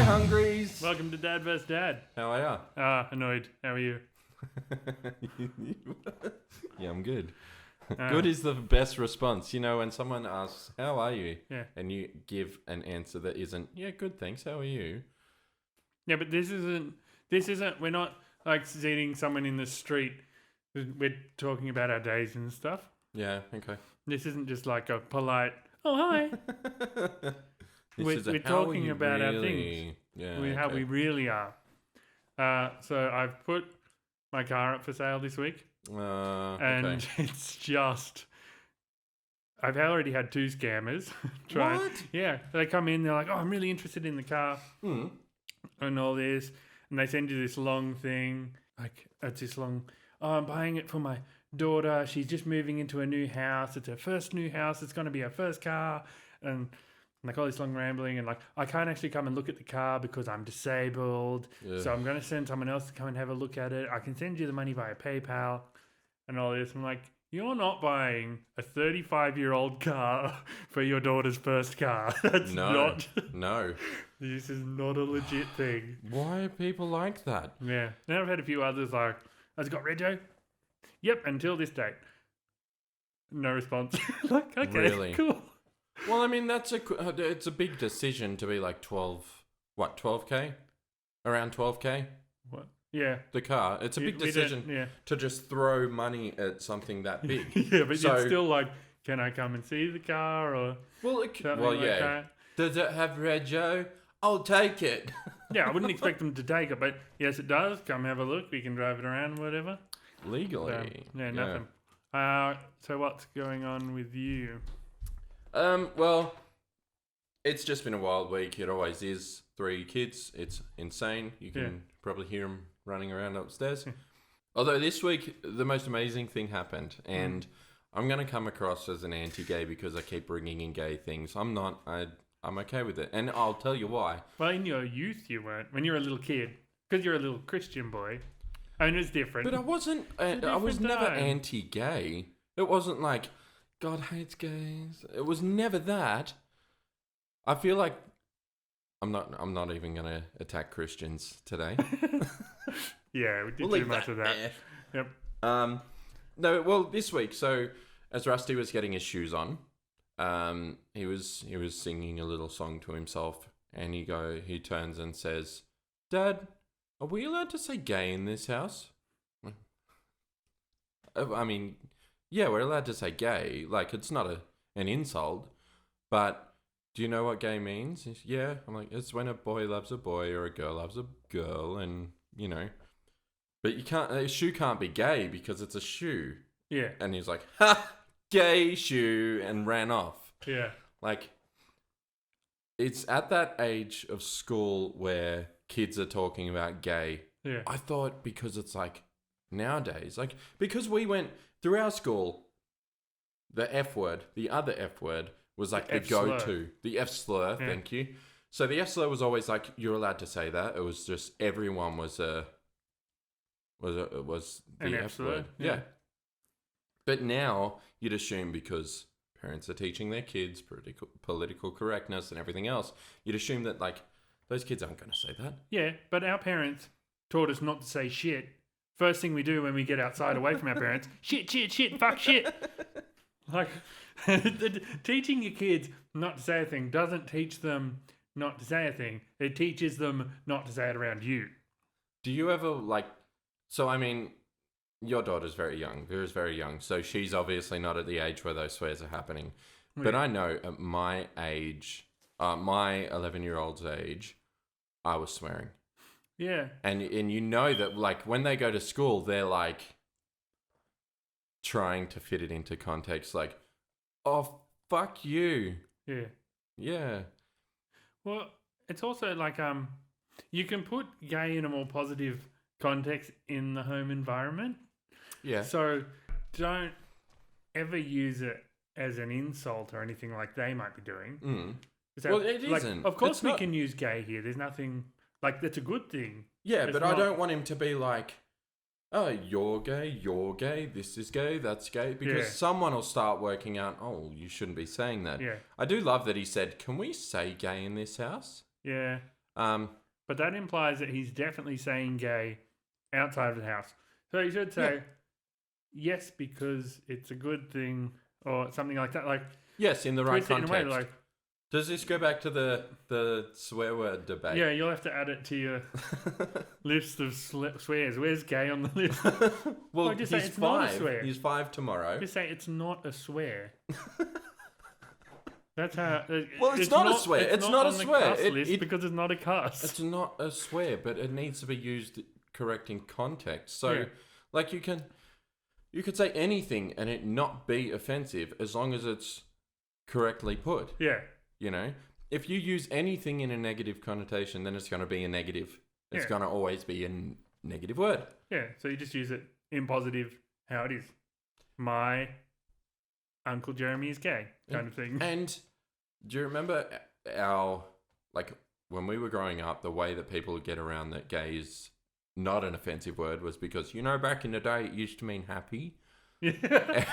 Hi, Hungries. Welcome to Dad vs. Dad. How are Annoyed. How are you? ya? Yeah, I'm good. Good is the best response. You know, when someone asks, how are you? Yeah. And you give an answer that isn't, yeah, good, thanks, how are you? Yeah, but this isn't, we're not like seeing someone in the street. We're talking about our days and stuff. Yeah, okay. This isn't just like a polite, oh, hi. We're talking about our things. Yeah, How we really are. So I've put my car up for sale this week. And okay. it's just... I've already had 2 scammers try. What? Yeah, they come in, they're like, oh, I'm really interested in the car and all this. And they send you this long thing. Like, it's this long, oh, I'm buying it for my daughter. She's just moving into a new house. It's her first new house. It's going to be her first car. And like all this long rambling. And like, I can't actually come and look at the car because I'm disabled. Yeah. So I'm going to send someone else to come and have a look at it. I can send you the money via PayPal and all this. I'm like, you're not buying a 35-year-old car for your daughter's first car. That's not. No. This is not a legit thing. Why are people like that? Yeah. Now I've had a few others like, has it got rego? Yep, until this date. No response. Like, okay, Really? cool. Well, I mean, it's a big decision to be like 12K? Around 12K? What? Yeah. The car. It's a big decision Yeah. to just throw money at something that big. Yeah, but it's still like, can I come and see the car or Well, something like that? Does it have rego? I'll take it. Yeah, I wouldn't expect them to take it, but yes, it does. Come have a look. We can drive it around, whatever. Legally. Yeah, nothing. So what's going on with you? Well, it's just been a wild week. It always is. 3 kids. It's insane. You can probably hear them running around upstairs. Although this week, the most amazing thing happened. And I'm going to come across as an anti-gay because I keep bringing in gay things. I'm not. I'm okay with it. And I'll tell you why. Well, in your youth you weren't. When you were a little kid. Because you're a little Christian boy. I mean, it's different. But I wasn't. I was never anti-gay. It wasn't like, God hates gays. It was never that. I feel like I'm not even going to attack Christians today. Yeah, we did We'll too much of that. Yep. No, well, this week, so as Rusty was getting his shoes on, he was singing a little song to himself, and he turns and says, "Dad, are we allowed to say gay in this house?" I mean, yeah, we're allowed to say gay. Like, it's not an insult, but do you know what gay means? Yeah. I'm like, it's when a boy loves a boy or a girl loves a girl, and, you know. But a shoe can't be gay because it's a shoe. Yeah. And he's like, ha, gay shoe, and ran off. Yeah. Like, it's at that age of school where kids are talking about gay. Yeah. I thought because it's like nowadays, like, because we went through our school, the F word, the other F word was like the go-to. Slur. The F slur, thank you. So the F slur was always like, you're allowed to say that. It was just, everyone was the F word. Yeah. But now you'd assume because parents are teaching their kids political correctness and everything else, you'd assume that like those kids aren't going to say that. Yeah, but our parents taught us not to say shit. First thing we do when we get outside away from our parents, shit, fuck shit. Like, teaching your kids not to say a thing doesn't teach them not to say a thing. It teaches them not to say it around you. Do you ever like... So, I mean, your daughter's very young. Vera's very young. So she's obviously not at the age where those swears are happening. Yeah. But I know at my age, my 11-year-old's age, I was swearing. Yeah. And you know that, like, when they go to school, they're, like, trying to fit it into context. Like, oh, fuck you. Yeah. Yeah. Well, it's also, like, you can put gay in a more positive context in the home environment. Yeah. So don't ever use it as an insult or anything like they might be doing. Mm. Well, it isn't. Of course we can use gay here. There's nothing... Like, that's a good thing. Yeah, but I don't want him to be like, oh, you're gay, this is gay, that's gay. Because someone will start working out, oh, you shouldn't be saying that. Yeah. I do love that he said, can we say gay in this house? Yeah. But that implies that he's definitely saying gay outside of the house. So you should say yes because it's a good thing or something like that. Like yes, in the right twist it in a context. way, like, Does this go back to the swear word debate? yeah, you'll have to add it to your list of swears. Where's gay on the list? Well, Or just he's say it's not a 5. swear. He's 5 tomorrow. Just say it's not a swear. That's how. Well, it's not a swear. It's not a on the swear. cuss list because it's not a cuss. It's not a swear, but it needs to be used correct in context. So, Yeah. like, you could say anything and it not be offensive as long as it's correctly put. Yeah. You know, if you use anything in a negative connotation, then it's going to be a negative. It's Yeah. going to always be a negative word. Yeah. So you just use it in positive, how it is. My Uncle Jeremy is gay, kind of thing. And do you remember when we were growing up, the way that people would get around that gay is not an offensive word was because, back in the day, it used to mean happy. Yeah.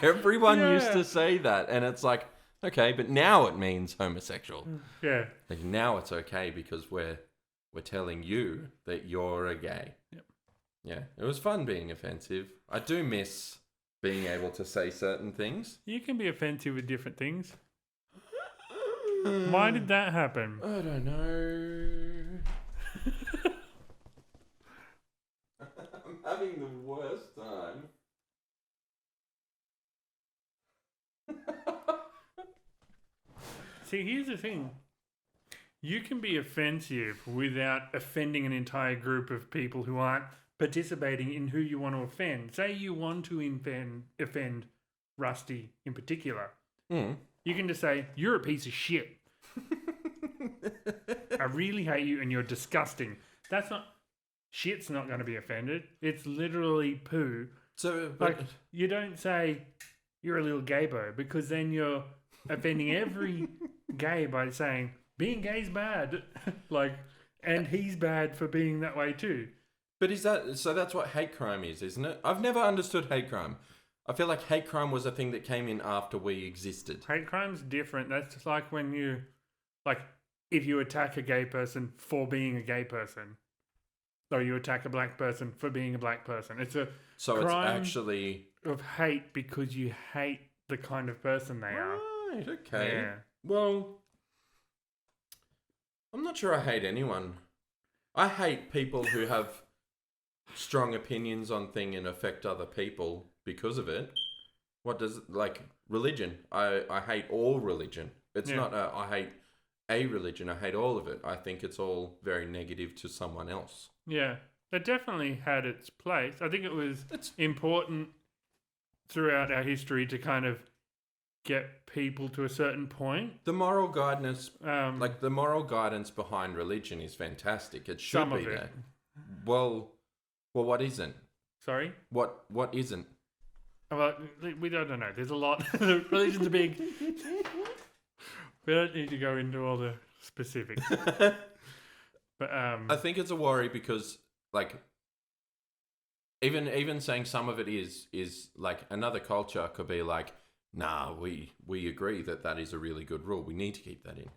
Everyone used to say that. And it's like, okay, but now it means homosexual. Yeah. Like now it's okay because we're telling you that you're a gay. Yep. Yeah, it was fun being offensive. I do miss being able to say certain things. You can be offensive with different things. Why did that happen? I don't know. I'm having the worst time. See, here's the thing. You can be offensive without offending an entire group of people who aren't participating in who you want to offend. Say you want to offend Rusty in particular. Mm. You can just say, you're a piece of shit. I really hate you and you're disgusting. That's not... Shit's not going to be offended. It's literally poo. So, Like, you don't say, you're a little gaybo, because then you're offending every gay by saying, being gay's bad. Like, and he's bad for being that way too. but that's what hate crime is, isn't it? I've never understood hate crime. I feel like hate crime was a thing that came in after we existed. Hate crime's different. That's just like when you, like, if you attack a gay person for being a gay person, or you attack a black person for being a black person. It's a So crime it's actually of hate because you hate the kind of person they are. right. Okay. Yeah. Well, I'm not sure I hate anyone. I hate people who have strong opinions on things and affect other people because of it. What does like religion? I hate all religion. It's not I hate a religion. I hate all of it. I think it's all very negative to someone else. Yeah. It definitely had its place. I think it was important throughout our history to kind of get people to a certain point. The moral guidance, Like the moral guidance behind religion is fantastic. It should some be of it. there. Well, what isn't? Sorry? What isn't? Well, we don't know. There's a lot. Religion's big. We don't need to go into all the specifics. But I think it's a worry because like even saying some of it is like another culture could be like, nah, we agree that is a really good rule. We need to keep that in.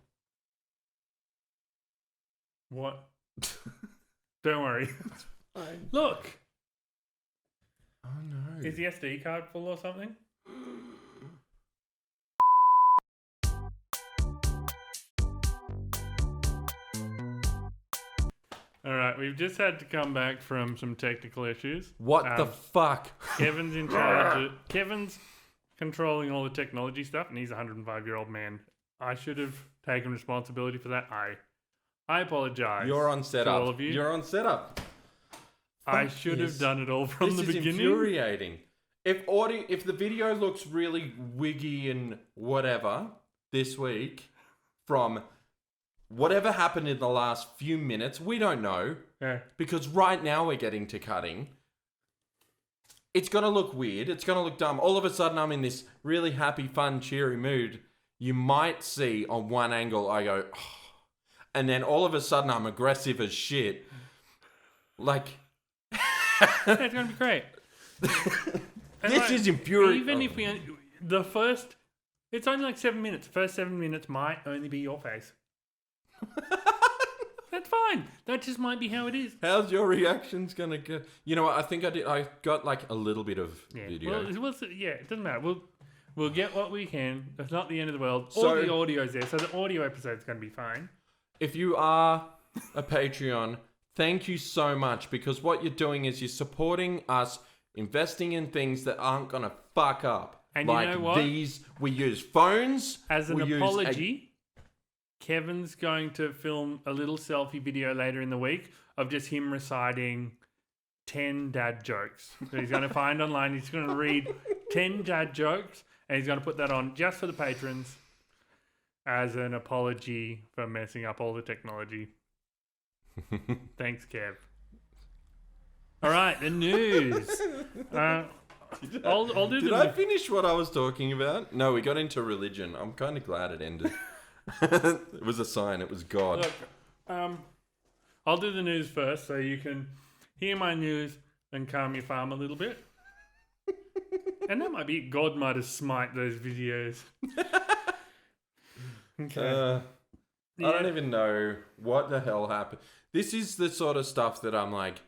what? Don't worry. Look, Oh no. is the SD card full or something? All right, we've just had to come back from some technical issues. What the fuck? Kevin's in charge. Kevin's controlling all the technology stuff, and he's a 105-year-old man. I should have taken responsibility for that. I apologize. You're on setup. all of you. You're on setup. I Fuck should this. have done it all from This the is beginning. infuriating. If the video looks really wiggy and whatever this week from whatever happened in the last few minutes, we don't know. Yeah. Because right now we're getting to cutting. It's going to look weird. It's going to look dumb. All of a sudden I'm in this really happy, fun, cheery mood. You might see on one angle I go, oh, and then all of a sudden I'm aggressive as shit. Like... Yeah, it's going to be great. And This is infuriating. Even if we... It's only like 7 minutes. The first 7 minutes might only be your face. That's fine. That just might be how it is. How's your reactions gonna go? You know what? I think I got like a little bit of video. Well, it doesn't matter. We'll get what we can. It's not the end of the world. So- All the audio's there, so the audio episode's going to be fine. If you are a Patreon, thank you so much, because what you're doing is you're supporting us, investing in things that aren't gonna fuck up. And like you know what? These, we use phones. As an we use apology, Kevin's going to film a little selfie video later in the week of just him reciting 10 dad jokes. So he's going to find online, he's going to read 10 dad jokes, and he's going to put that on just for the patrons as an apology for messing up all the technology. Thanks, Kev. All right, the news. I'll do Did the I finish what I was talking about? No, we got into religion. I'm kind of glad it ended. It was a sign. It was God. Look, I'll do the news first, so you can hear my news and calm your farm a little bit. And that might be God might have smite those videos. Okay. I don't even know what the hell happened. This is the sort of stuff that I'm like,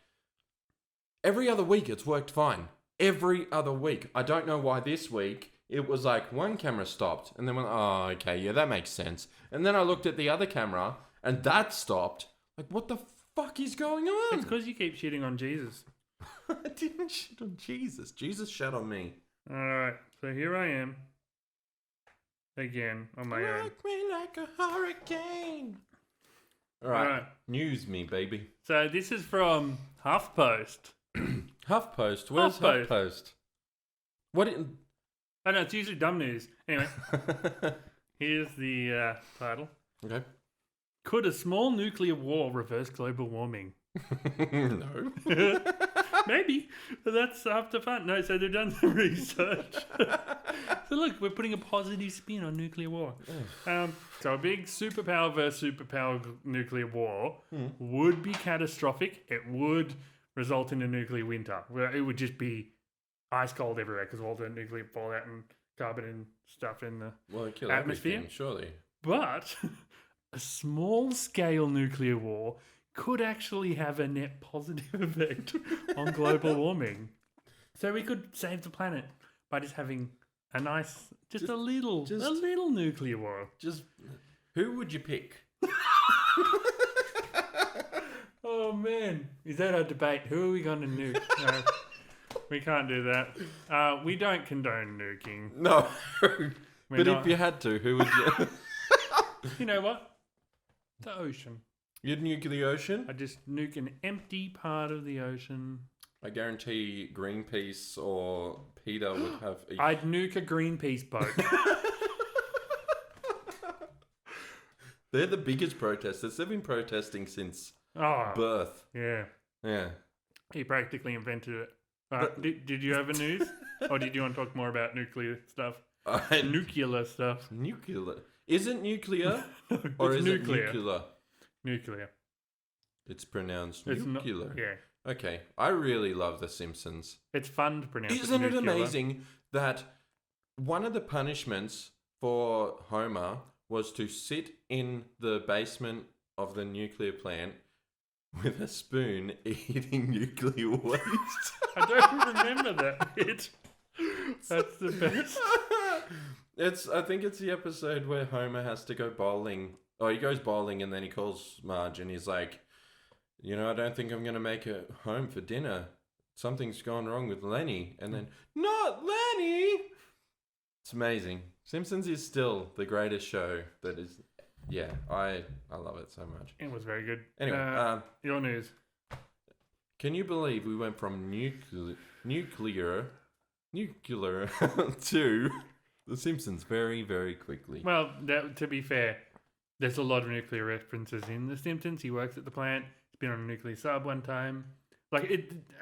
every other week it's worked fine. Every other week. I don't know why this week it was like one camera stopped and then went, oh, okay, yeah, that makes sense. And then I looked at the other camera and that stopped. Like, what the fuck is going on? It's because you keep shitting on Jesus. I didn't shit on Jesus. Jesus shat on me. Alright, so here I am. Again, on my own. Rock me like a hurricane. All right. News me, baby. So this is from HuffPost. HuffPost. Where's HuffPost. HuffPost? What? Oh no, it's usually dumb news. Anyway, here's the title. Okay. Could a small nuclear war reverse global warming? No. Maybe. But that's after fun. No, so they've done some research. So look, we're putting a positive spin on nuclear war. So a big superpower versus superpower nuclear war would be catastrophic. It would result in a nuclear winter, where it would just be ice cold everywhere because of all the nuclear fallout and carbon and stuff in the Well, kill atmosphere. everything, surely. But a small-scale nuclear war could actually have a net positive effect on global warming. So we could save the planet by just having a nice, just a little nuclear war. Just who would you pick? Oh man, is that a debate? Who are we going to nuke? No, we can't do that. We don't condone nuking. No. But not- if you had to, who would you? You know what? The ocean. You'd nuke the ocean? I just nuke an empty part of the ocean. I guarantee Greenpeace or PETA would have a... I'd nuke a Greenpeace boat. They're the biggest protesters. They've been protesting since Oh, birth. yeah. Yeah. He practically invented it. Did you have a news? Or did you want to talk more about nuclear stuff? Nuclear stuff. Nuclear. Is it nuclear? It's Or is nuclear. it nuclear? Nuclear. It's pronounced It's nuclear. not. Yeah. Okay. I really love The Simpsons. It's fun to pronounce. Isn't it nuclear. amazing that one of the punishments for Homer was to sit in the basement of the nuclear plant with a spoon eating nuclear waste? I don't remember that bit. That's the best. I think it's the episode where Homer has to go bowling. Oh, he goes bowling and then he calls Marge and he's like, you know, I don't think I'm going to make it home for dinner. Something's gone wrong with Lenny. And then, not Lenny! It's amazing. Simpsons is still the greatest show that is... Yeah, I love it so much. It was very good. Anyway, Your news. can you believe we went from nuclear to The Simpsons very, very quickly? Well, to be fair, there's a lot of nuclear references in The Simpsons. He works at the plant. He's been on a nuclear sub one time.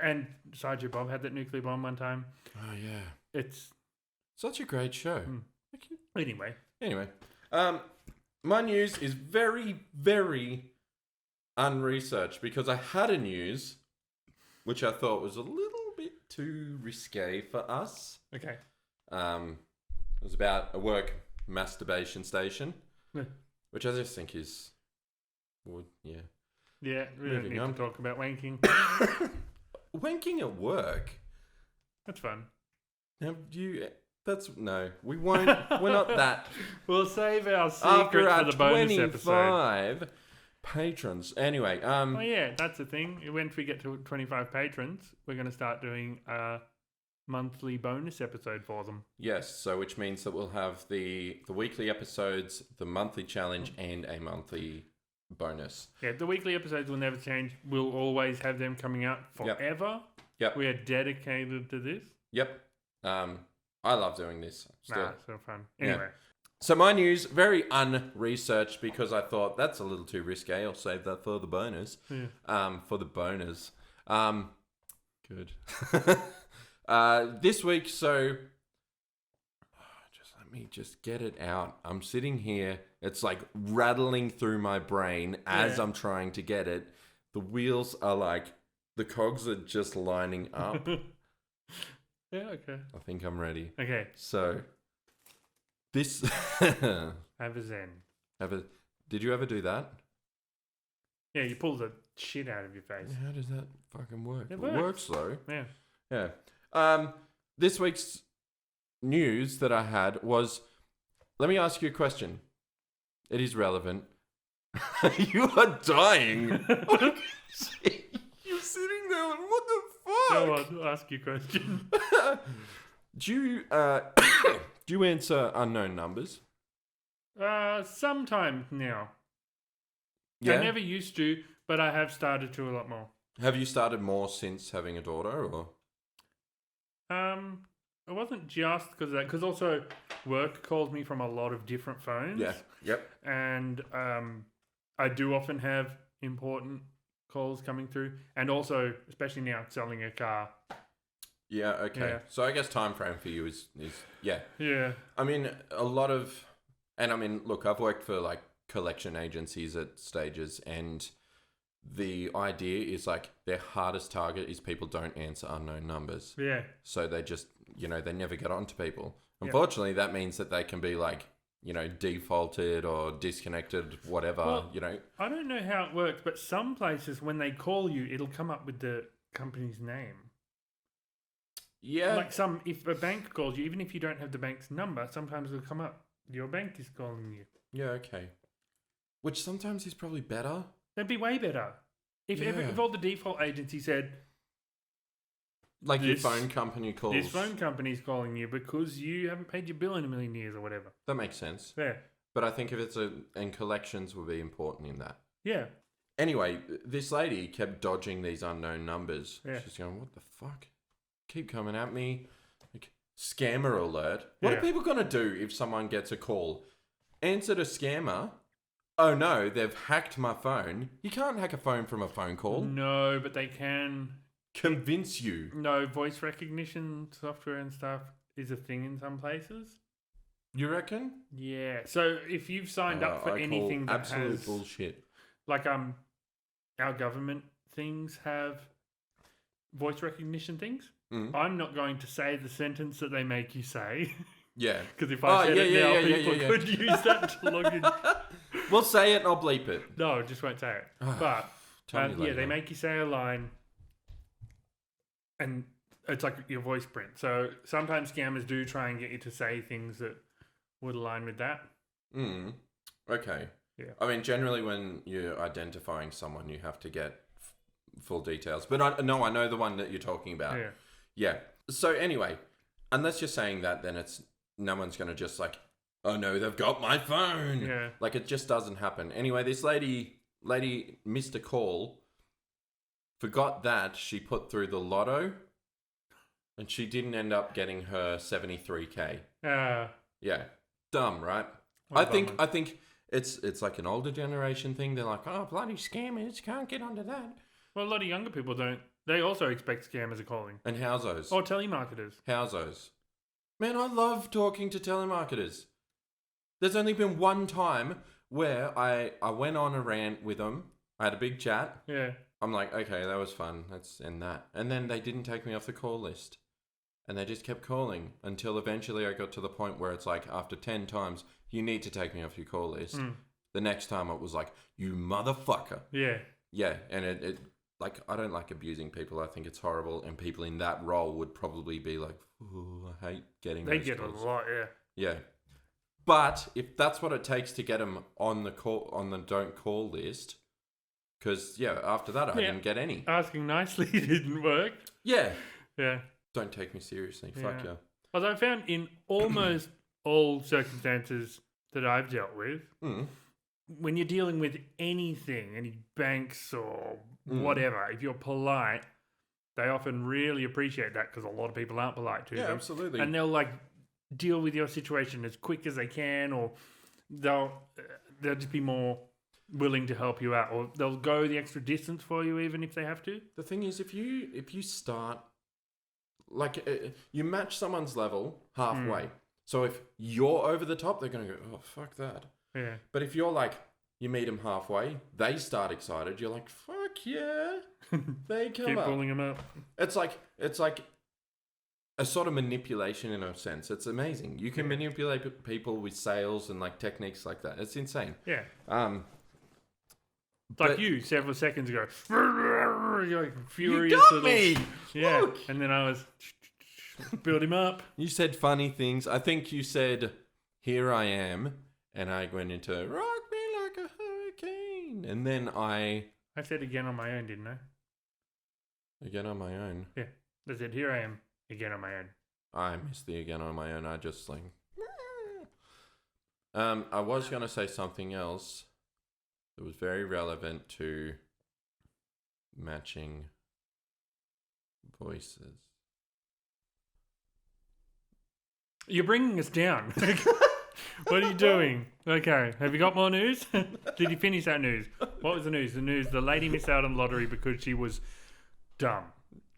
And Sergeant Bob had that nuclear bomb one time. Oh, yeah. It's... Such a great show. Anyway. My news is very, very unresearched because I had a news which I thought was a little bit too risque for us. Okay. It was about a work masturbation station, Yeah. which I just think is, well, yeah. Yeah, we don't need to talk about wanking. Wanking at work? That's fun. We won't. We're not that. We'll save our secret for the bonus episode. 25 patrons. Anyway, Oh yeah, that's the thing. Once we get to 25 patrons, we're going to start doing a monthly bonus episode for them. Yes, so which means that we'll have the weekly episodes, the monthly challenge, and a monthly bonus. Yeah, the weekly episodes will never change. We'll always have them coming out forever. Yep. We are dedicated to this. Yep. I love doing this. Still. It's so fun. Anyway. Yeah. So my news, very unresearched because I thought that's a little too risque. I'll save that for the bonus. Yeah. For the bonus. Good. This week, so let me just get it out. I'm sitting here. It's like rattling through my brain as I'm trying to get it. The wheels are like, the cogs are just lining up. Yeah, okay. I think I'm ready. Okay. So, this... Have a zen. Did you ever do that? Yeah, you pull the shit out of your face. How does that fucking work? It works though. Yeah. Yeah. This week's news that I had was... Let me ask you a question. It is relevant. You are dying. You're sitting there and what the fuck? Go on, I'll ask you a question. Do you answer unknown numbers? Sometimes now. Yeah. I never used to, but I have started to a lot more. Have you started more since having a daughter, or? It wasn't just because of that, because also work calls me from a lot of different phones. Yeah. Yep. And I do often have important calls coming through, and also, especially now, selling a car. Yeah. Okay. Yeah. So I guess time frame for you is yeah. Yeah. I mean, look, I've worked for like collection agencies at stages, and the idea is like their hardest target is people don't answer unknown numbers. Yeah. So they just, they never get onto people. Unfortunately, that means that they can be like, defaulted or disconnected, whatever, Well, I don't know how it works, but some places when they call you, it'll come up with the company's name. Yeah. Like if a bank calls you, even if you don't have the bank's number, sometimes it'll come up. Your bank is calling you. Yeah, okay. Which sometimes is probably better. That'd be way better. If all the default agency said, like your phone company calls. This phone company's calling you because you haven't paid your bill in a million years or whatever. That makes sense. Yeah. But I think if and collections would be important in that. Yeah. Anyway, this lady kept dodging these unknown numbers. Yeah. She's going, what the fuck? Keep coming at me. Like, scammer alert. What are people going to do if someone gets a call? Answer to scammer. Oh no, they've hacked my phone. You can't hack a phone from a phone call. No, but they can convince you. No, voice recognition software and stuff is a thing in some places. You reckon? Yeah. So if you've signed up for anything that absolute bullshit. Like our government things have voice recognition things. I'm not going to say the sentence that they make you say. Yeah. Because if I said it now, people could use that to log in. We'll say it and I'll bleep it. No, just won't say it. But they make you say a line, and it's like your voice print. So sometimes scammers do try and get you to say things that would align with that. Okay. Yeah. I mean, generally when you're identifying someone, you have to get full details. But I know the one that you're talking about. Yeah. Yeah. So anyway, unless you're saying that, then it's no one's going to just like, oh no, they've got my phone. Yeah. Like it just doesn't happen. Anyway, this lady missed a call, forgot that she put through the lotto, and she didn't end up getting her 73K. Yeah. Dumb, right? I think it's like an older generation thing. They're like, oh, bloody scammers, can't get onto that. Well, a lot of younger people don't. They also expect scammers are calling. And how's those? Or telemarketers. How's those? Man, I love talking to telemarketers. There's only been one time where I went on a rant with them. I had a big chat. Yeah. I'm like, okay, that was fun. Let's end that. And then they didn't take me off the call list. And they just kept calling until eventually I got to the point where it's like, after 10 times, you need to take me off your call list. The next time it was like, you motherfucker. Yeah. Yeah, and it like I don't like abusing people. I think it's horrible, and people in that role would probably be like, "Ooh, I hate getting." They those get calls. a lot, yeah. Yeah, but if that's what it takes to get them on the don't call list, because after that I didn't get any. Asking nicely didn't work. Yeah, Yeah. don't take me seriously. Fuck yeah. Although I found in almost all circumstances that I've dealt with, when you're dealing with anything, any banks or whatever, if you're polite, they often really appreciate that because a lot of people aren't polite to them. Yeah, absolutely. And they'll like deal with your situation as quick as they can, or they'll just be more willing to help you out, or they'll go the extra distance for you even if they have to. The thing is, if you start like you match someone's level halfway. So if you're over the top, they're going to go, oh, fuck that. Yeah. But if you're like, you meet them halfway, they start excited. You're like, fuck yeah. They come Keep up. pulling them up. It's like a sort of manipulation in a sense. It's amazing. You can manipulate people with sales and like techniques like that. It's insane. Yeah. But like you several seconds ago. You're like furious. You got little, me! Yeah. Look. And then I was build him up. You said funny things. I think you said, here I am. And I went into, rock me like a hurricane. And then I said again on my own, didn't I? Again on my own. Yeah. I said, here I am again on my own. I missed the again on my own. I just like... I was going to say something else that was very relevant to matching voices. You're bringing us down. What are you doing? Okay. Have you got more news? Did you finish that news? What was the news? The lady missed out on the lottery because she was dumb.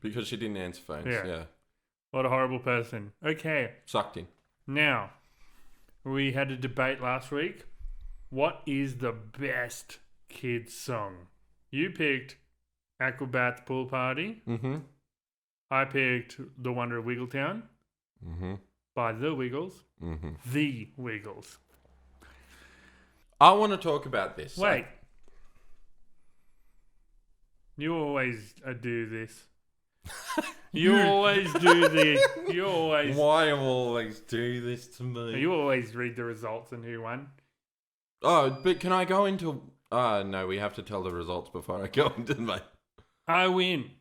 Because she didn't answer phones. Yeah. What a horrible person. Okay. Sucked in. Now, we had a debate last week. What is the best kids song? You picked Aquabats Pool Party. Mm-hmm. I picked The Wonder of Wiggletown. Mm-hmm. By The Wiggles. Mm-hmm. The Wiggles. I want to talk about this. Wait. You always do this. You always do this. You always... Why always do this to me? You always read the results and who won. Oh, but can I go into... no, we have to tell the results before I go into my... I win.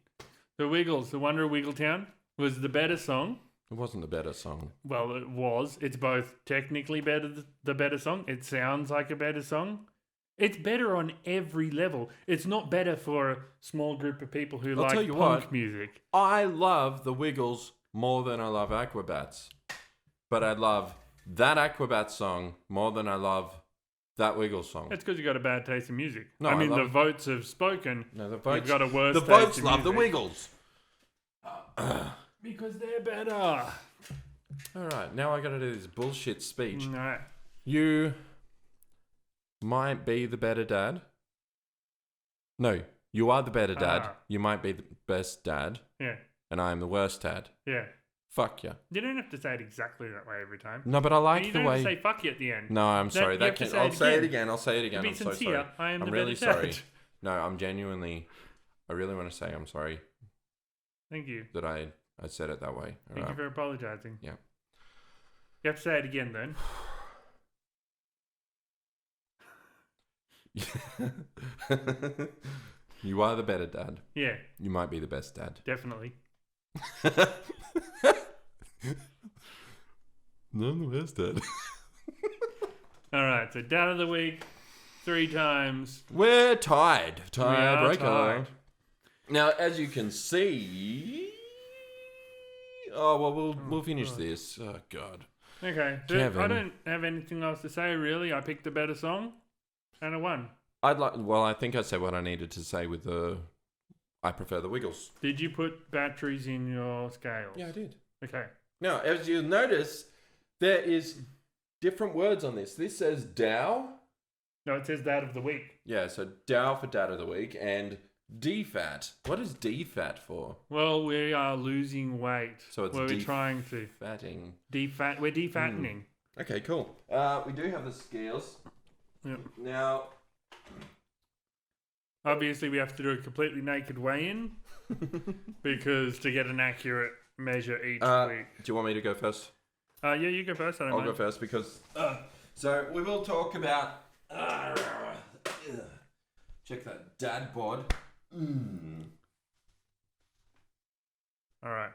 The Wiggles, The Wonder of Wiggletown, was the better song. It wasn't the better song. Well, it was. It's both technically the better song. It sounds like a better song. It's better on every level. It's not better for a small group of people who like punk music. I love the Wiggles more than I love Aquabats. But I love that Aquabats song more than I love that Wiggles song. That's because you got a bad taste in music. No, I mean, the votes have spoken. No, the votes. You've got a worse The taste votes in love the music. Wiggles. Because they're better. All right, now I got to do this bullshit speech. No. You might be the better dad. No, you are the better dad. You might be the best dad. Yeah. And I am the worst dad. Yeah. Fuck you. You don't have to say it exactly that way every time. No, but I like you the don't way. have to say fuck you at the end. No, I'm sorry. You have to say I'll it say it again. again. I'll say it again. To be I'm sincere, so sorry. I am the really better sorry. dad. No, I'm genuinely. I really want to say I'm sorry Thank you. that I said it that way. All Thank right. you for apologising. Yeah. You have to say it again then. You are the better dad. Yeah, You might be the best dad. definitely. No, I'm the best dad. All right, so dad of the week, 3 times. We're tied. We are Tiebreaker. tied. Now, as you can see. Oh well, we'll finish this. Oh God. Okay, so Kevin. I don't have anything else to say really. I picked a better song, and I won. I think I said what I needed to say with the. I prefer the Wiggles. Did you put batteries in your scales? Yeah, I did. Okay. Now, as you notice, there is different words on this. This says Dow. No, it says dad of the week. Yeah, so Dow for Dad of the Week and DFAT. What is DFAT for? Well, we are losing weight. So it's we're trying to fatting. We're defattening. Okay, cool. We do have the scales. Yep. Now, Obviously, we have to do a completely naked weigh-in because to get an accurate measure each week. Do you want me to go first? Yeah, you go first. I don't I'll mind. go first because... so we will talk about... check that dad bod. All right.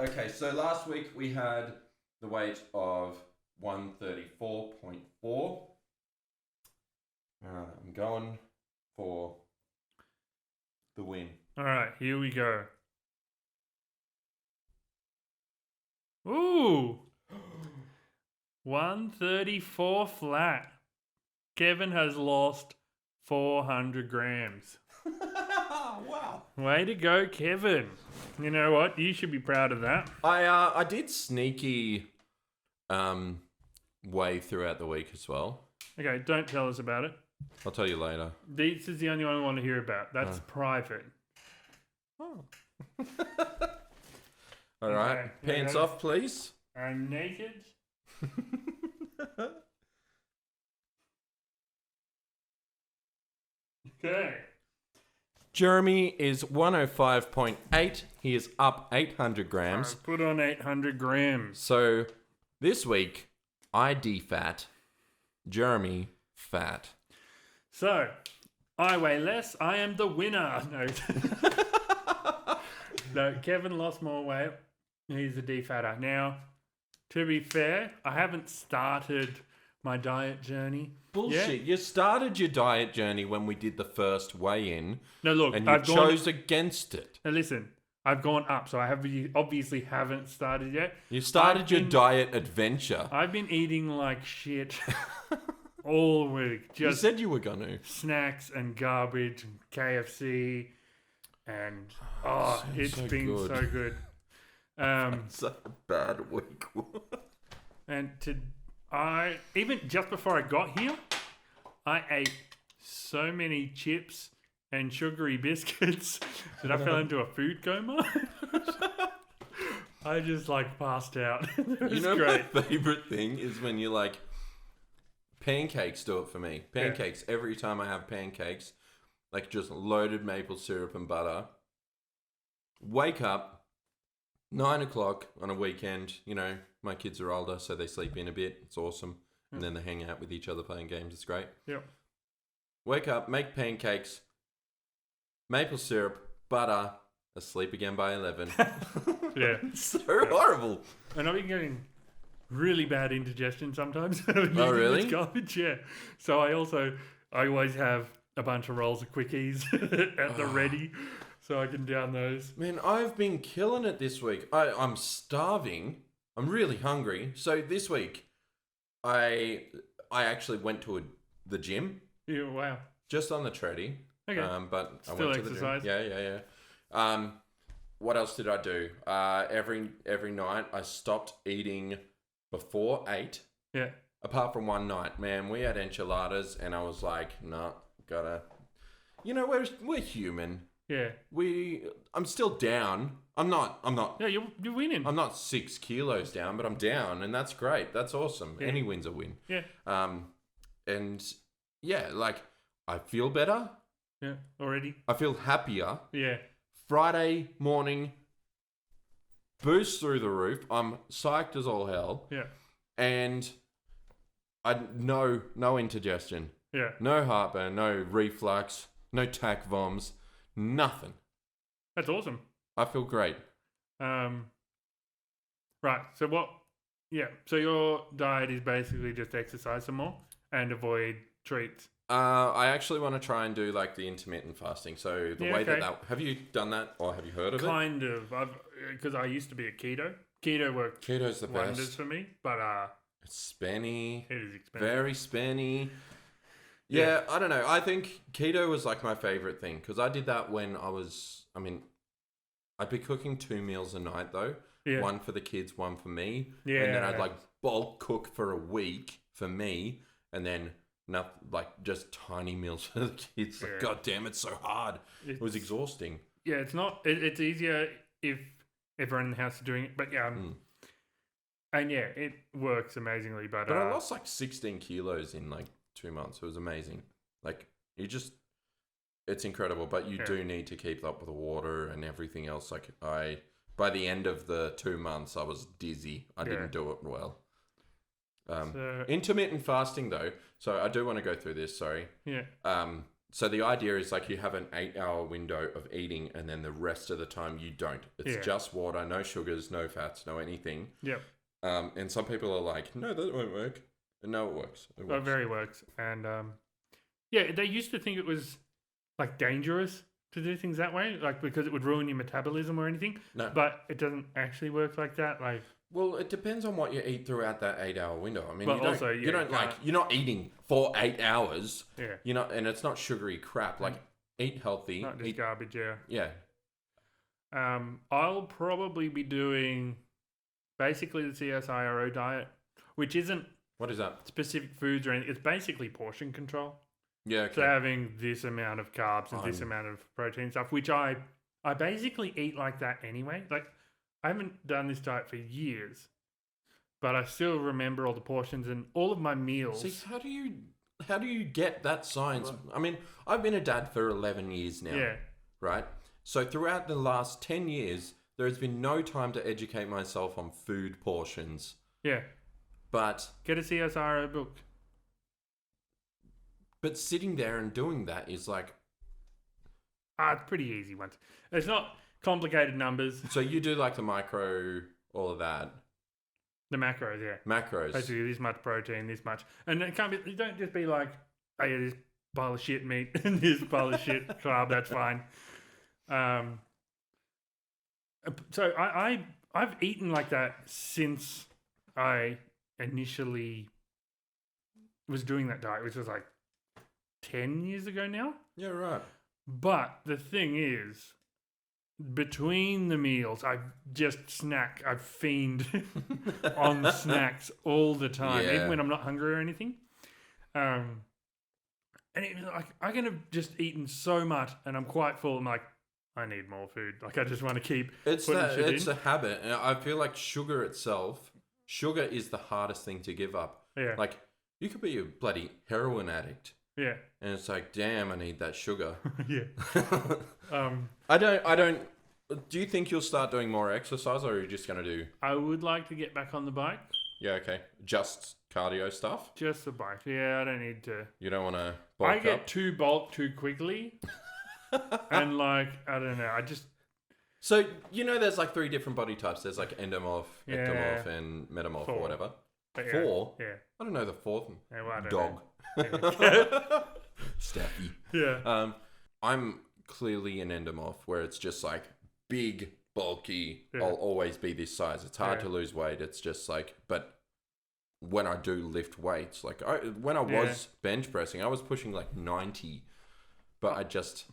Okay, so last week we had the weight of 134.4. I'm going for the win. All right, here we go. Ooh. 134 flat. Kevin has lost 400 grams. Wow. Way to go, Kevin. You know what? You should be proud of that. I did sneaky weigh throughout the week as well. Okay, don't tell us about it. I'll tell you later. This is the only one I want to hear about. That's private. Oh. All right. Okay, Pants off, please. I'm naked. Okay. Jeremy is 105.8. He is up 800 grams. Put on 800 grams. So this week, I defat, Jeremy fat. So, I weigh less. I am the winner. No. No, Kevin lost more weight. He's the defatter. Now, to be fair, I haven't started my diet journey. Bullshit. You started your diet journey when we did the first weigh-in. No, look, and you chose against it. Now listen, I've gone up, so I obviously haven't started yet. You started your diet adventure. I've been eating like shit all week. You said you were going to. Snacks and garbage and KFC and it's so been good. so good. It's a bad week. And even just before I got here, I ate so many chips and sugary biscuits that I fell into a food coma. I just passed out. It was great. My favorite thing is when you pancakes do it for me. Pancakes, every time I have pancakes, just loaded maple syrup and butter. Wake up, 9 o'clock on a weekend, my kids are older, so they sleep in a bit. It's awesome. And then they hang out with each other playing games. It's great. Yep. Wake up, make pancakes, maple syrup, butter, asleep again by 11. Yeah. So horrible. And I've been getting really bad indigestion sometimes. Oh, really? This garbage, yeah. So I always have a bunch of rolls of quickies at the ready so I can down those. Man, I've been killing it this week. I'm starving. I'm really hungry. So this week, I actually went to the gym. Yeah, wow. Just on the treadie. Okay. But Still I went exercise. to the gym. Yeah. What else did I do? Every night I stopped eating before 8. Yeah. Apart from one night, man, we had enchiladas, and I was like, nah, gotta. We're human. Yeah. I'm still down. I'm not. Yeah, you're winning. I'm not 6 kilos down, but I'm down, and that's great. That's awesome. Yeah. Any win's a win. Yeah. And yeah, I feel better. Yeah. Already. I feel happier. Yeah. Friday morning, boost through the roof. I'm psyched as all hell. Yeah. And no indigestion. Yeah. No heartburn, no reflux, no tack voms, nothing. That's awesome. I feel great. Right. So what? Yeah. So your diet is basically just exercise some more and avoid treats. I actually want to try and do the intermittent fasting. So the way that have you done that or have you heard of it? Kind of. Because I used to be a keto. Keto worked Keto's the wonders best. for me, but It's spenny. it is expensive. Very spenny. Yeah, I don't know. I think keto was my favorite thing because I did that when I'd be cooking 2 meals a night though. Yeah. One for the kids, one for me. Yeah. And then I'd bulk cook for a week for me and then just tiny meals for the kids. God damn, it's so hard. It was exhausting. Yeah, it's not. It's easier if everyone in the house is doing it. But yeah, and yeah, it works amazingly. But I lost 16 kilos in 2 months. It was amazing. You just it's incredible, but you do need to keep up with the water and everything else. Like by the end of the 2 months, I was dizzy. I didn't do it well. Intermittent fasting though, so I do want to go through this. Sorry. Yeah. So the idea is like you have an 8-hour window of eating, and then the rest of the time you don't. It's just water, no sugars, no fats, no anything. Yep. And some people are like, no, that won't work. And no, it works. It works. It very works. And they used to think it was like dangerous to do things that way, like because it would ruin your metabolism or anything. No. But it doesn't actually work like that. Like, well, it depends on what you eat throughout that 8-hour window. I mean, but you're not eating for 8 hours. Yeah. And it's not sugary crap. Like, eat healthy. Not just garbage, yeah. Yeah. I'll probably be doing basically the CSIRO diet, which isn't... What is that? Specific foods or anything. It's basically portion control. Yeah, okay. So having this amount of carbs and this amount of protein stuff, which I basically eat like that anyway. Like, I haven't done this diet for years, but I still remember all the portions and all of my meals. See, how do you get that science? I mean, I've been a dad for 11 years now. Yeah. Right? So throughout the last 10 years, there has been no time to educate myself on food portions. Yeah. But get a CSIRO book. But sitting there and doing that is like... it's pretty easy once. It's not complicated numbers. So you do like the micro, all of that. The macros, yeah. Macros. Basically, this much protein, this much. And it can't be, you don't just be like, oh yeah, this bowl of shit meat and this bowl of shit carb, that's fine. So I've eaten like that since I initially was doing that diet, which was like 10 years ago now. Yeah, right. But the thing is, between the meals, I fiend on snacks all the time, even when I'm not hungry or anything. And it was like, I can have just eaten so much and I'm quite full. I'm like, I need more food. Like, I just want to keep it's a habit. And I feel like sugar is the hardest thing to give up. Yeah. Like, you could be a bloody heroin addict. Yeah. And it's like, damn, I need that sugar. Yeah. I don't. Do you think you'll start doing more exercise, or are you just going to do... I would like to get back on the bike. Yeah, okay. Just cardio stuff? Just the bike. Yeah, I don't need to... You don't want to bulk up? I get too bulked too quickly. And like, I don't know, I just... So, there's like 3 different body types. There's like endomorph, ectomorph, and metamorph, 4. Or whatever. But 4? Yeah. I don't know the 4th one. Yeah, well, I don't Dog. Know. Staffy. Yeah. I'm clearly an endomorph, where it's just like big, bulky. I'll always be this size. It's hard to lose weight. It's just like, but when I do lift weights, like when I was bench pressing, I was pushing like 90, but I just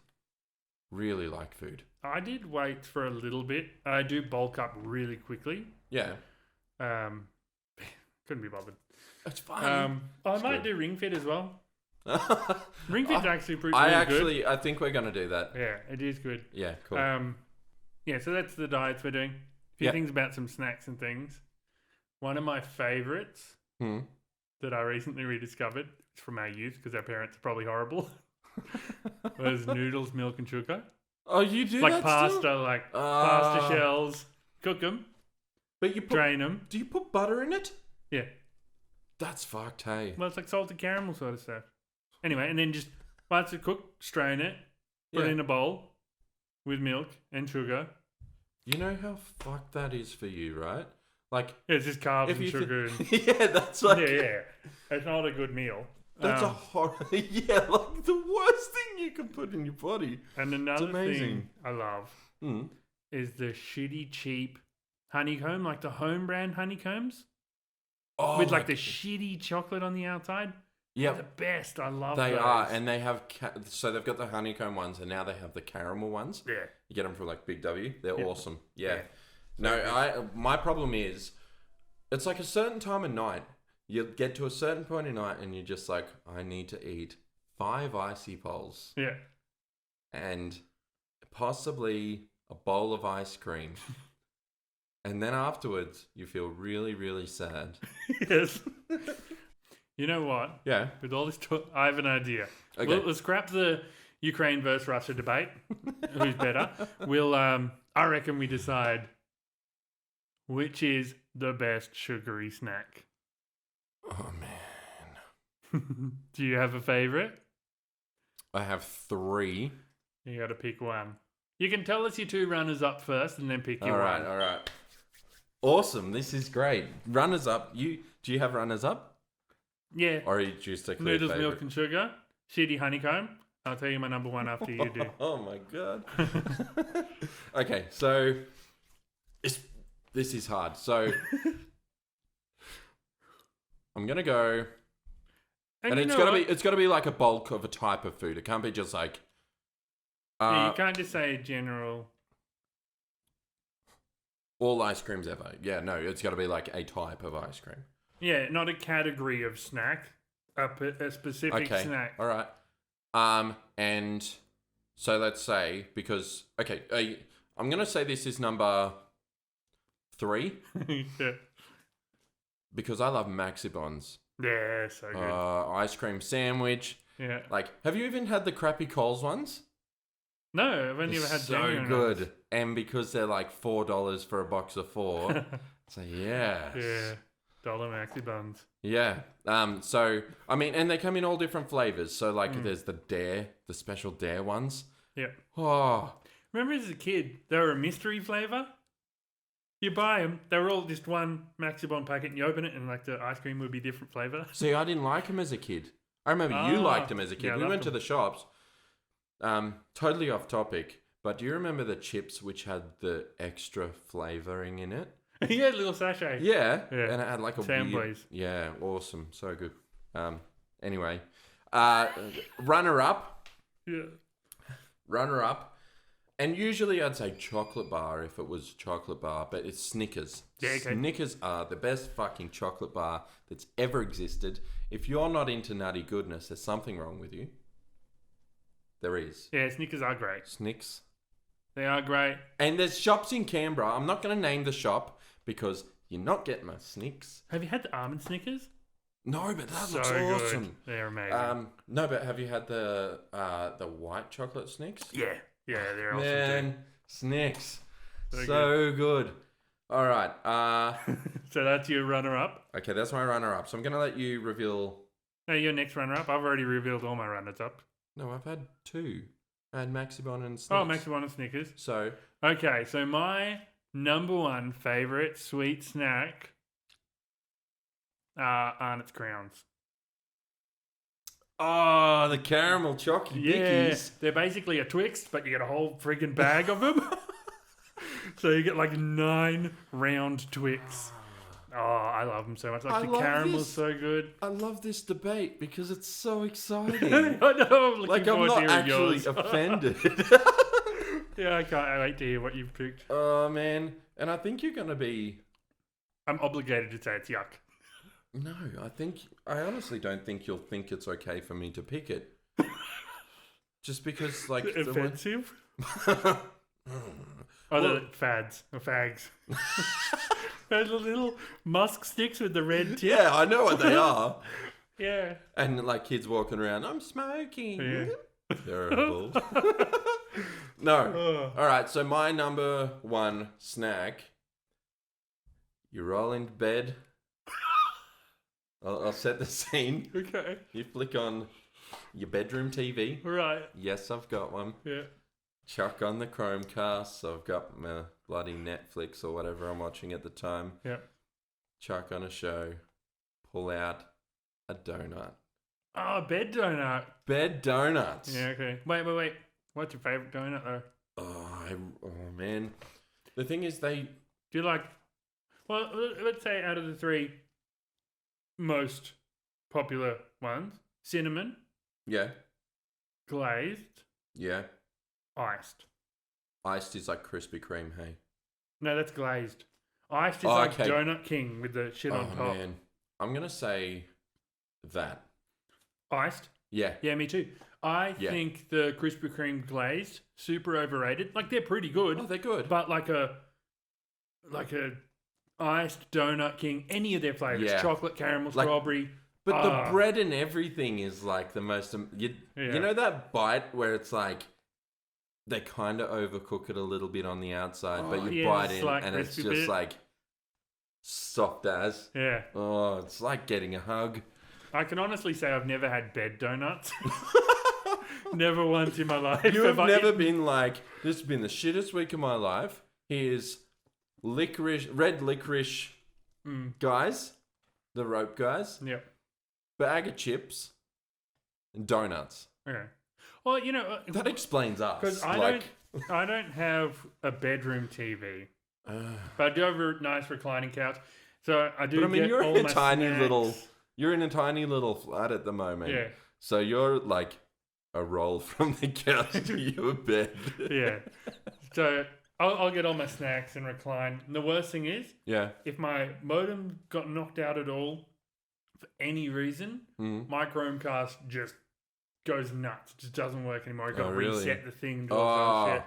really like food. I did weights for a little bit. I do bulk up really quickly. Yeah. Couldn't be bothered. It's fine. I might do ring fit as well. Ring fit's actually pretty good. I think we're going to do that. Yeah, it is good. Yeah, cool. Yeah, so that's the diets we're doing. A few things about some snacks and things. One of my favourites that I recently rediscovered, it's from our youth because our parents are probably horrible, was noodles, milk and sugar. Oh, you do like that pasta, still? like pasta shells. Cook them. But drain them. Do you put butter in it? Yeah. That's fucked, hey. Well, it's like salted caramel sort of stuff. Anyway, and then just once it's cooked, strain it, put it in a bowl with milk and sugar. You know how fucked that is for you, right? Like, it's just carbs and sugar. Yeah, that's like... Yeah. It's not a good meal. That's a horror. Yeah, like the worst thing you can put in your body. And another thing I love is the shitty, cheap honeycomb, like the home brand honeycombs. Oh, with like the shitty chocolate on the outside. Yeah, the best. I love those. They are, and they have so they've got the honeycomb ones, and now they have the caramel ones. Yeah, you get them from like Big W. They're awesome. Yeah. No, my problem is, it's like a certain time of night. You get to a certain point in night, and you're just like, I need to eat 5 icy poles. Yeah, and possibly a bowl of ice cream. And then afterwards, you feel really, really sad. Yes. You know what? Yeah. With all this talk, I have an idea. Okay. Well, let's scrap the Ukraine versus Russia debate. Who's better? We'll, I reckon we decide which is the best sugary snack. Oh, man. Do you have a favourite? I have 3. You got to pick one. You can tell us your 2 runners up first and then pick your one. All right. Awesome. This is great. Runners up. Do you have runners up? Yeah. Or are you just a clear Noodles, favorite? milk and sugar. Shitty honeycomb. I'll tell you my number 1 after you do. Oh my God. Okay, so this is hard. So I'm gonna go, and you it's know gotta be like a bulk of a type of food. It can't be just like. Yeah, you can't just say general. All ice creams ever. Yeah, no, it's got to be like a type of ice cream. Yeah, not a category of snack. A specific snack. All right. And so let's say, because I'm gonna say this is number 3 Yeah. because I love Maxibons. Yeah, so good. Ice cream sandwich. Yeah. Like, have you even had the crappy Coles ones? No, I've only ever had so genuine good, ones. and because they're like $4 for a box of 4, so yes. Yeah, dollar maxi buns. Yeah. So I mean, and they come in all different flavors. So like, there's the special Dare ones. Yeah. Oh, Remember as a kid, they were a mystery flavor. You buy them, they were all just one Maxibon packet, and you open it, and like the ice cream would be different flavor. see, I didn't like them as a kid. I remember you liked them as a kid. Yeah, I We loved went to them. the shops. Totally off topic, but do you remember the chips which had the extra flavoring in it? Yeah, little sachet. Yeah, Yeah. and it had like a Sandboys. weird. Yeah, awesome, so good. Anyway, runner up, and usually I'd say chocolate bar if it was chocolate bar, but it's Snickers. Yeah, okay. Snickers are the best fucking chocolate bar that's ever existed. If you're not into nutty goodness, there's something wrong with you. There is. Yeah, Snickers are great. Snicks. They are great. And there's shops in Canberra. I'm not going to name the shop because you're not getting my Snicks. Have you had the almond Snickers? No, but that So looks good. awesome. They're amazing. No, but have you had the white chocolate Snicks? Yeah, they're awesome Man, Snicks. So So good. All right. too. So that's your runner-up. Okay, that's my runner-up. So I'm going to let you reveal... No, your next runner-up. I've already revealed all my runners-up. No, I've had 2. I had Maxibon and Snicks. Oh, Maxibon and Snickers. So... Okay, so my number 1 favourite sweet snack are Arnott's Crowns. Oh, the caramel chocolate Dickies. They're basically a Twix, but you get a whole friggin' bag of them. So you get like 9 round Twix. Oh, I love them so much. Like I the love caramel's this. so good. I love this debate because it's so exciting. I know, I'm looking Like, I'm forward to not hearing actually yours. offended. Yeah, I can't wait to hear what you've picked. Oh, man. And I think you're going to be... I'm obligated to say it's yuck. No, I honestly don't think you'll think it's okay for me to pick it. Just because, like... Offensive? Well- The fads or fags. Those little musk sticks with the red tip. Yeah, I know what they are. Yeah. And, like, kids walking around, I'm smoking. Yeah. Terrible. No. All right, so my number 1 snack, you roll into bed. I'll set the scene. Okay. You flick on your bedroom TV. Right. Yes, I've got one. Yeah. Chuck on the Chromecast. So I've got my bloody Netflix or whatever I'm watching at the time. Yeah. Chuck on a show. Pull out a donut. Oh, bed donut. Bed donuts. Yeah, okay. Wait. What's your favourite donut, though? Oh, man. The thing is, Do you like... Well, let's say out of the 3 most popular ones, cinnamon, Yeah. glazed, Yeah. iced. Iced is like Krispy Kreme, hey? No, that's glazed. Iced is Oh, like okay. Donut King with the shit on top. Man. I'm going to say that. Iced? Yeah. Yeah, me too. I Yeah. think the Krispy Kreme glazed, super overrated. Like, they're pretty good. Oh, they're good. But like a iced Donut King, any of their flavors, Yeah. chocolate, caramel, Like- strawberry, But the bread and everything is like the most... You know that bite where it's like they kind of overcook it a little bit on the outside, but you bite in like and it's just bit. Like soft as. Yeah. Oh, it's like getting a hug. I can honestly say I've never had bed donuts. Never once in my life. You have never been like, this has been the shittest week of my life. Here's red licorice guys, the rope guys. Yep. Bag of chips and donuts. Okay. Well, you know... that explains us. Because I don't have a bedroom TV. But I do have a nice reclining couch. So I do get you're all in a my tiny snacks. You're in a tiny little flat at the moment. Yeah. So you're like a roll from the couch to your bed. Yeah. So I'll get all my snacks and recline. And the worst thing is, if my modem got knocked out at all, for any reason, my Chromecast just goes nuts. It just doesn't work anymore. I got to reset the thing. Do all shit.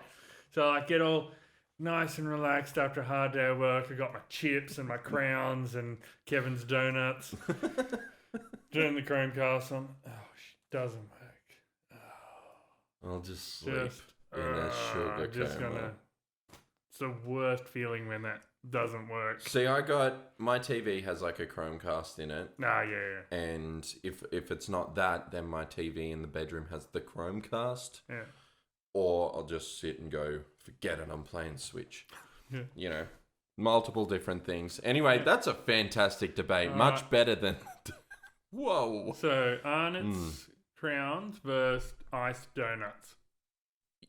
So I get all nice and relaxed after a hard day of work. I got my chips and my crowns and Kevin's donuts. Turn the Chromecast on. Oh, doesn't work. I'll just sleep in that sugar coma. It's the worst feeling when that doesn't work. See, my TV has like a Chromecast in it. Yeah. And if it's not that, then my TV in the bedroom has the Chromecast. Yeah. Or I'll just sit and go, forget it, I'm playing Switch. Yeah. You know, multiple different things. Anyway, that's a fantastic debate. Much better than... Whoa. So, Arnott's crowns versus iced donuts.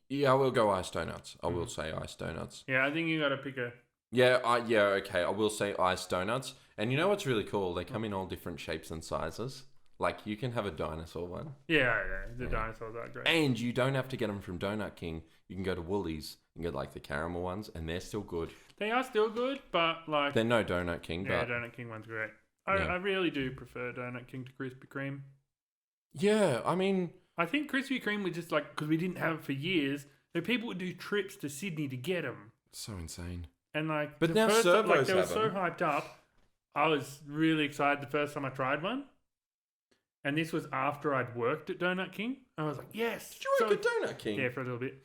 Yeah, I will go iced donuts. I will say iced donuts. Yeah, I think you got to pick a... Yeah, okay. I will say iced donuts. And you know what's really cool? They come in all different shapes and sizes. Like, you can have a dinosaur one. Yeah. The dinosaurs are great. And you don't have to get them from Donut King. You can go to Woolies and get, like, the caramel ones, and they're still good. They are still good, but, like... They're no Donut King, but... Donut King one's great. I really do prefer Donut King to Krispy Kreme. Yeah, I mean... I think Krispy Kreme was just, like... Because we didn't have it for years, so people would do trips to Sydney to get them. So insane. And, like... But now Servos they were so hyped up. I was really excited the first time I tried one. And this was after I'd worked at Donut King. I was like, yes. Did you work at Donut King? Yeah, for a little bit.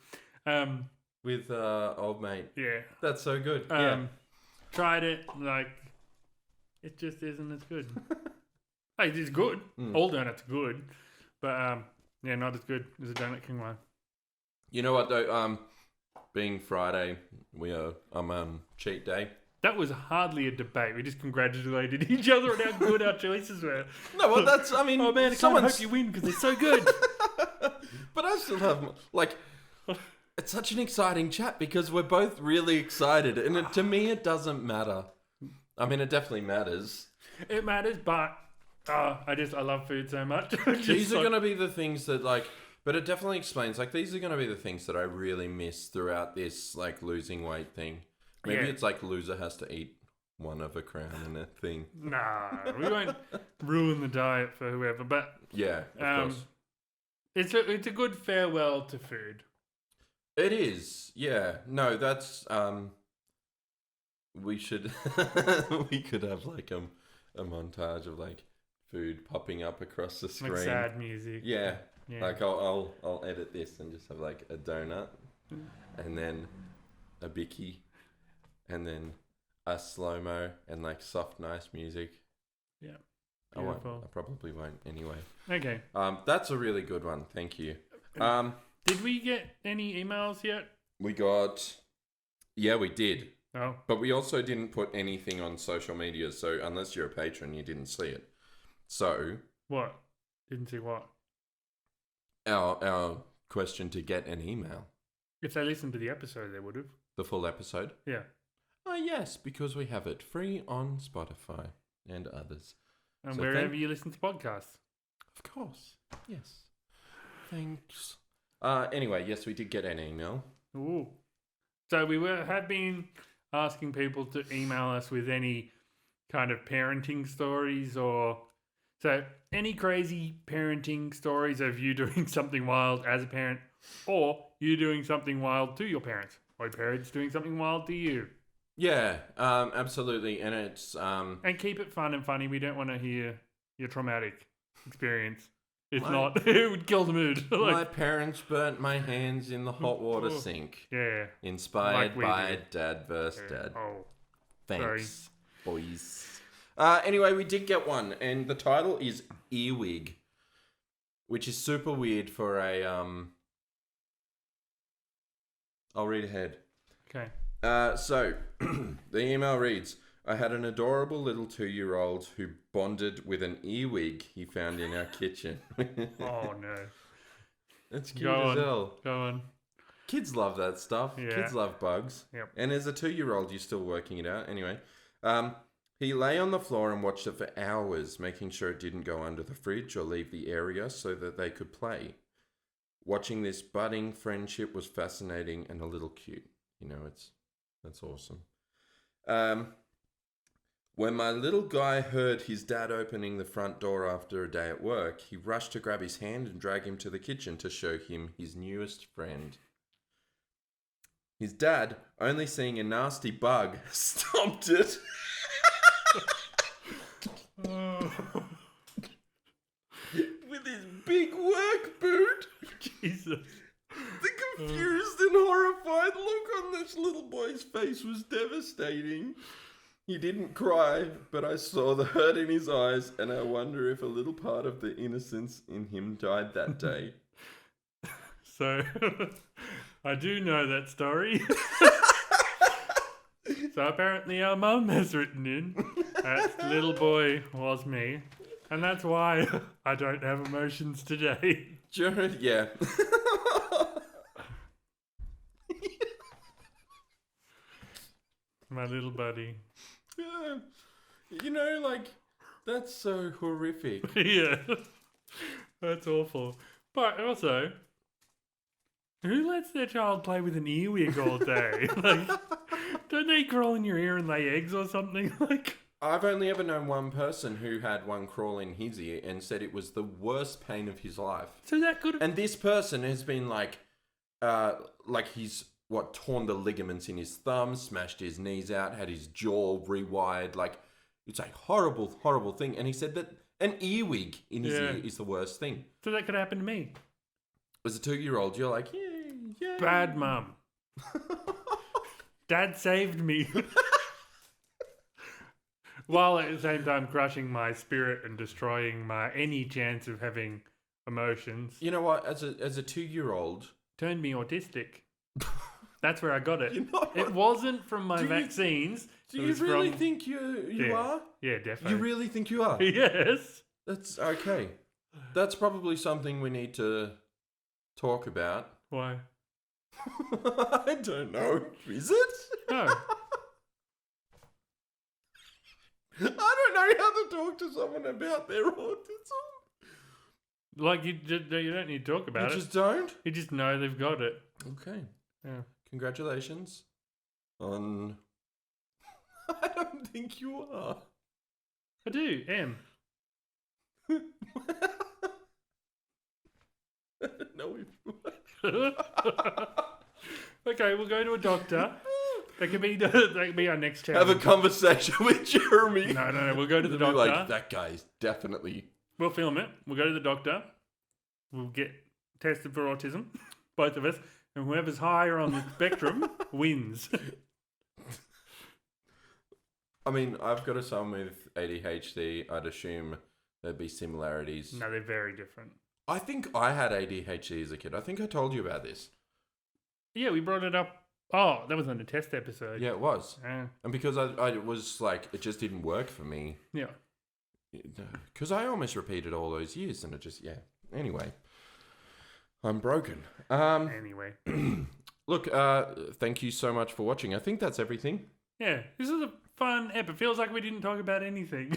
With old mate. Yeah. That's so good. Tried it, like, it just isn't as good. Like, it's good. All donuts are good. But, not as good as a Donut King one. You know what, though? Being Friday, cheat day. That was hardly a debate. We just congratulated each other on how good our choices were. No, well, that's, I mean... Oh, man, I can't hope you win because they're so good. But I still have, like... It's such an exciting chat because we're both really excited. And to me, it doesn't matter. I mean, it definitely matters. It matters, but I love food so much. These are going to be the things that, like... But it definitely explains, like, these are going to be the things that I really miss throughout this, like, losing weight thing. Maybe it's like loser has to eat one of a crown and a thing. Nah, we won't ruin the diet for whoever. But yeah, of course. It's a good farewell to food. It is, yeah. No, that's we should we could have like a montage of like food popping up across the screen. Like sad music. Yeah. Like I'll edit this and just have like a donut and then a bicky. And then a slow-mo and like soft, nice music. Yeah. Beautiful. I probably won't anyway. Okay. That's a really good one. Thank you. Did we get any emails yet? Yeah, we did. Oh. But we also didn't put anything on social media. So unless you're a patron, you didn't see it. So. What? Didn't see what? Our question to get an email. If they listened to the episode, they would have. The full episode? Yeah. Oh, yes, because we have it free on Spotify and others. And so wherever you listen to podcasts. Of course. Yes. Thanks. Anyway, yes, we did get an email. Ooh. So we have been asking people to email us with any kind of parenting stories or... So any crazy parenting stories of you doing something wild as a parent or you doing something wild to your parents or your parents doing something wild to you. Yeah, absolutely, and it's and keep it fun and funny. We don't want to hear your traumatic experience. It's not. It would kill the mood. My parents burnt my hands in the hot water sink. Yeah. Inspired Like by did. Dad vs. Dad. Oh. Thanks, boys. Anyway, we did get one, and the title is Earwig, which is super weird for a I'll read ahead. Okay. So, the email reads, I had an adorable little 2-year-old who bonded with an earwig he found in our kitchen. Oh, no. That's cute as hell. Go on. Kids love that stuff. Yeah. Kids love bugs. Yep. And as a 2-year-old, you're still working it out. Anyway, he lay on the floor and watched it for hours, making sure it didn't go under the fridge or leave the area so that they could play. Watching this budding friendship was fascinating and a little cute. You know, that's awesome. When my little guy heard his dad opening the front door after a day at work, he rushed to grab his hand and drag him to the kitchen to show him his newest friend. His dad, only seeing a nasty bug, stomped it. With his big work boot. Jesus. The confused and horrified look on this little boy's face was devastating. He didn't cry, but I saw the hurt in his eyes, and I wonder if a little part of the innocence in him died that day. So, I do know that story. So apparently our mum has written in that little boy was me. And that's why I don't have emotions today. Jared, yeah. My little buddy. Yeah. You know, like, that's so horrific. Yeah. That's awful. But also, who lets their child play with an earwig all day? Like, don't they crawl in your ear and lay eggs or something? Like, I've only ever known one person who had one crawl in his ear and said it was the worst pain of his life. so that could have... And this person has been like he's torn the ligaments in his thumb, smashed his knees out, had his jaw rewired. Like, it's a horrible, horrible thing. And he said that an earwig in his ear is the worst thing. So that could happen to me. As a 2-year-old, you're like, yeah. Bad mum. Dad saved me. While at the same time crushing my spirit and destroying my any chance of having emotions. You know what? As a 2-year-old, Turned me autistic. That's where I got it. You know It wasn't from my vaccines. do you really think you Yeah. are? Yeah, definitely. You really think you are? Yes. That's okay. That's probably something we need to talk about. Why? I don't know. Is it? No. I don't know how to talk to someone about their autism. Like, you don't need to talk about You it. just don't? You just know they've got it. Okay. Yeah. Congratulations on... I don't think you are. I do, am. I don't know if you are. Okay, we'll go to a doctor. That could be our next Have a challenge. conversation with Jeremy. No. We'll go to the Be doctor. like, that guy's definitely... We'll film it. We'll go to the doctor. We'll get tested for autism, both of us, and whoever's higher on the spectrum wins. I mean, I've got a son with ADHD. I'd assume there'd be similarities. No, they're very different. I think I had ADHD as a kid. I think I told you about this. Yeah, we brought it up. Oh, that was on a test episode. Yeah, it was. Uh, And because I was like, it just didn't work for me. yeah. Because I almost repeated all those years and it just, yeah. Anyway, I'm broken. Anyway. Look, thank you so much for watching. I think that's everything. Yeah, this is a fun ep. It feels like we didn't talk about anything.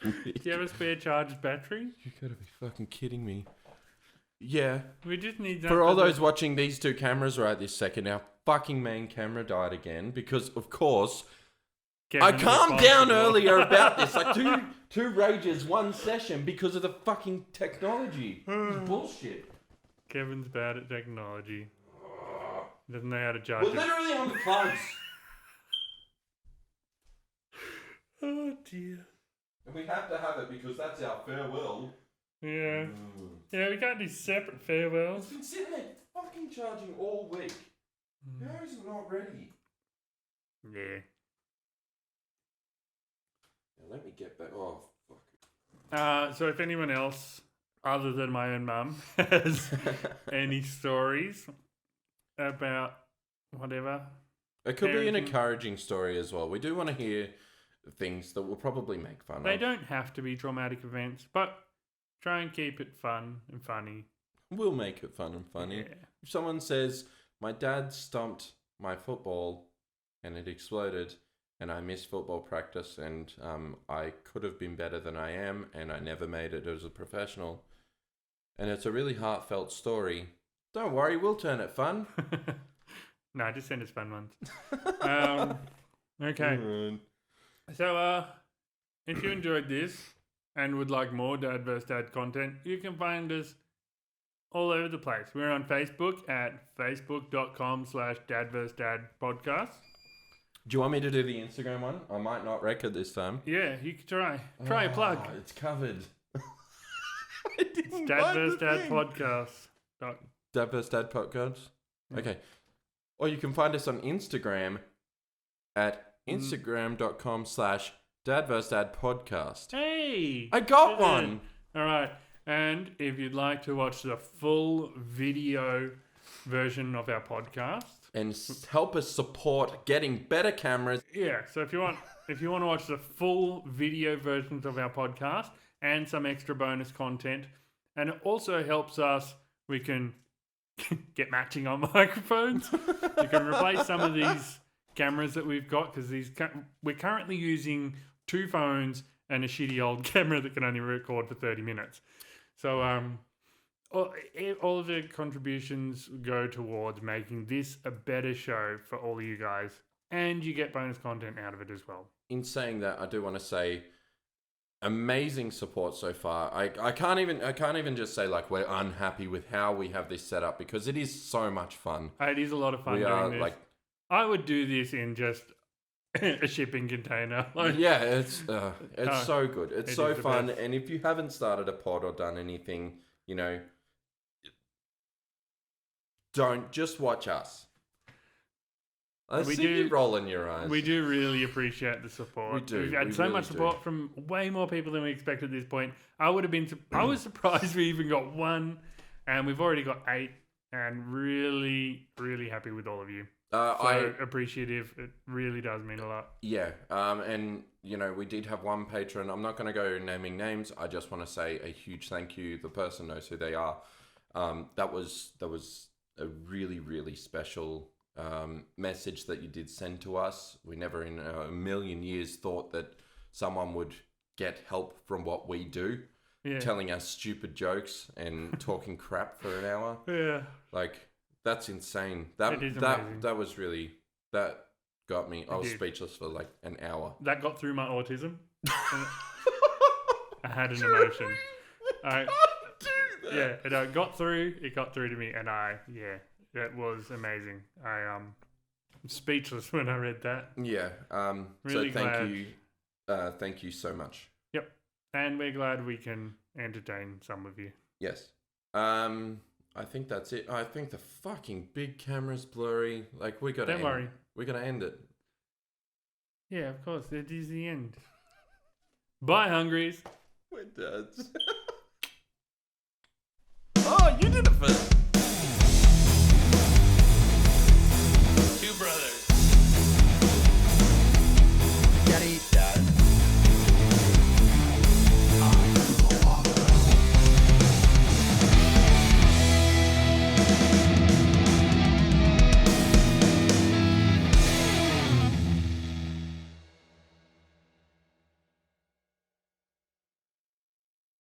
Do you have a spare charged battery? You gotta be fucking kidding me. Yeah. We just need that. For all those watching these two cameras right this second, our fucking main camera died again because, of course, I calmed down earlier about this. Like two rages, one session because of the fucking technology. It's bullshit. Kevin's bad at technology. Doesn't know how to charge We're it. literally on the plugs. Oh dear. And we have to have it because that's our farewell. Yeah. Yeah, we can't do separate farewells. It's been sitting there fucking charging all week. How is it not ready? Yeah. Let me get back. Oh, fuck. So if anyone else, other than my own mum, has any stories about whatever. It could be an parenting- encouraging story as well. We do want to hear things that will probably make fun They of. don't have to be traumatic events, but try and keep it fun and funny. We'll make it fun and funny. Yeah. If someone says, my dad stomped my football and it exploded and I missed football practice and I could have been better than I am and I never made it as a professional, and it's a really heartfelt story, don't worry, we'll turn it fun. No, just send us fun ones. Okay. Mm. So, if you enjoyed this and would like more Dad vs. Dad content, you can find us all over the place. We're on Facebook at facebook.com/Dad vs. Dad podcast. Do you want me to do the Instagram one? I might not wreck it this time. Yeah, you can try. Try a plug. It's covered. It's Dad vs. Dad podcast. Dad vs. Dad podcast? Okay. Or you can find us on Instagram at instagram.com/Dad vs. Dad podcast. Hey! I got one! All right. And if you'd like to watch the full video version of our podcast, And help us support getting better cameras. yeah. So if you want to watch the full video versions of our podcast and some extra bonus content, and it also helps us, we can get matching on microphones. You can replace some of these cameras that we've got because we're currently using 2 phones and a shitty old camera that can only record for 30 minutes. So all of the contributions go towards making this a better show for all of you guys, and you get bonus content out of it as well. In saying that, I do want to say amazing support so far. I can't even just say like we're unhappy with how we have this set up because it is so much fun. It is a lot of fun We doing are this. like, I would do this in just a shipping container. Like, yeah, it's so good. It's it so is the fun. best. And if you haven't started a pod or done anything, don't just watch us. I We see do- you rolling your eyes. we do really appreciate the support. We do, We've had we so really much do. support from way more people than we expected at this point. I was surprised we even got 1, and we've already got 8, and really, really happy with all of you. So appreciative. It really does mean a lot. Yeah, and we did have one patron. I'm not going to go naming names. I just want to say a huge thank you. The person knows who they are. That was a really, really special message that you did send to us. We never in a million years thought that someone would get help from what we do, Yeah. telling us stupid jokes and talking crap for an hour. Yeah. Like, that's insane. It is amazing. That was really, that got me. I was did. speechless for like an hour. That got through my autism. I had an emotion. Yeah, it got through. It got through to me, and it was amazing. I'm speechless when I read that. Yeah. Really so thank glad. you. Thank you so much. Yep, and we're glad we can entertain some of you. Yes. I think that's it. I think the fucking big camera's blurry. Like, we gotta Don't worry. We're gonna end it. Yeah, of course. It is the end. Bye, Hungries. We're dads. Oh, you did it first.